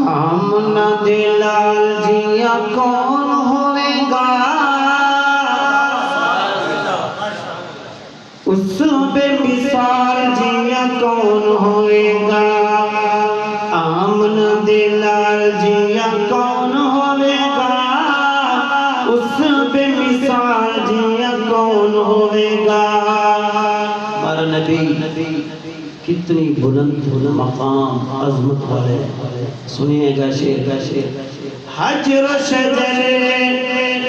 آمنہ دے لال جیاں کون ہوئے گا اس بے مثال جیاں کون ہوئے گا آمنہ دے لال جیاں کون ہوئے گا اس بے مثال جیاں کون ہوئے گا ہمارا نبی کتنی بلند مقام عظمت والے سنیے گا شعر حجر و شجر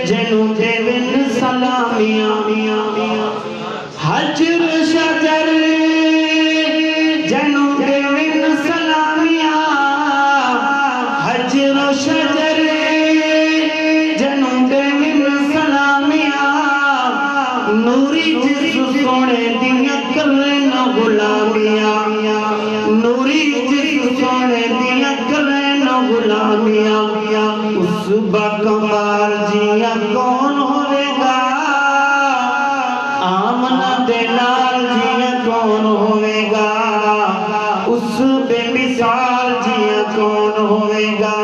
جنوں دے ون سلامیاں حجر و شجر جنوں دے ون سلامیاں حجر و شجر جنوں دے ون سلامیاں نوری جسم سونے دیاں کرن غلامیاں نوری جسم سونے دیاں کرن غلامیاں اس با کمال جیاں کون ہوئے گا آمنہ دے لال جیاں کون ہوئے گا اس بے مثال جیاں کون ہوئے گا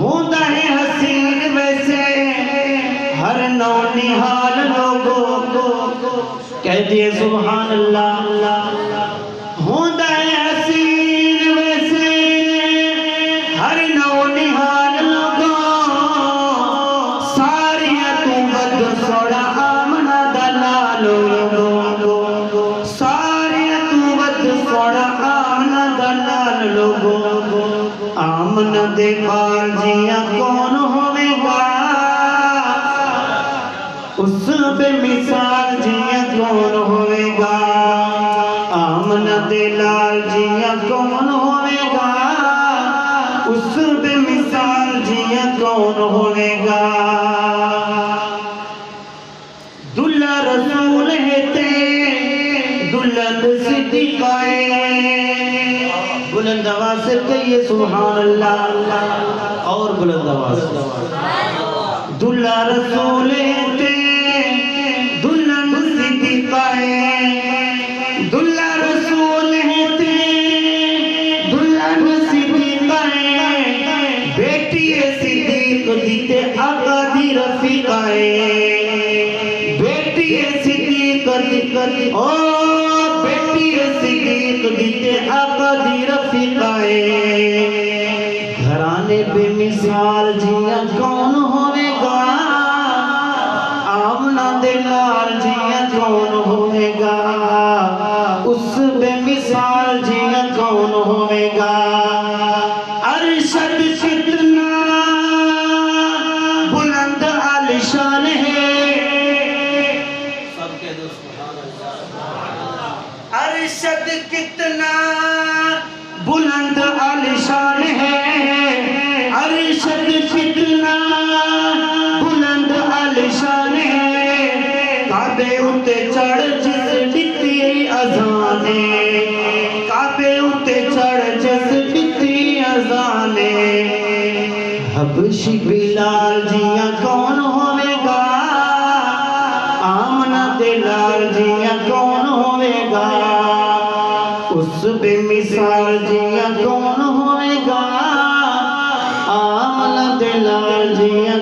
ہوندہ ہے حسین ویسے ہر نو نحال لوگوں کہہ دیئے سبحان اللہ ہوندہ ہے حسین ویسے ہر نو نحال لوگوں ساریاں تو بد سوڑا آمنہ دلال لوگوں ساریاں تو بد سوڑا آمنہ دلال لوگوں آمنہ دے بال جیاں کون ہوئے گا اس بے مثال جیاں کون ہوئے گا آمنہ دے لال جیاں کون ہوئے گا اس بے مثال جیاں کون ہوئے گا دلہ رسول ہے تے دلند صدیقائے بلند آواز سے کہیے سبحان اللہ اور بلند آواز سے دلہ رسول ہے تے دلند صدیقائے دلہ رسول ہے تے دلند صدیقائے بیٹی صدیق دیتے آقا دی رفیقائے بیٹی صدیق دیتے بیٹی صدیق دیتے آقا دی رفیقائے گھرانے بے مثال جیاں کون ہوئے گا آمنہ دے لال جیاں کون ہوئے گا اس بے مثال جیاں کون ہوئے گا ارشد کتنا بلند عالیشان ہے سب کہہ دو سبحان اللہ ارشد کتنا بلند عالیشان ہے ارشد کتنا بلند عالیشان ہے کعبے اتے چڑھ جس ڈٹی اذانے کعبے اتے چڑھ جس ڈٹی اذانے حبشی بلال جیاں کون ہوئے گا آمنہ دے لال جیاں کون ہوئے گا اس بے مثال جیاں کون ہوئے گا آمنہ دے لال جیاں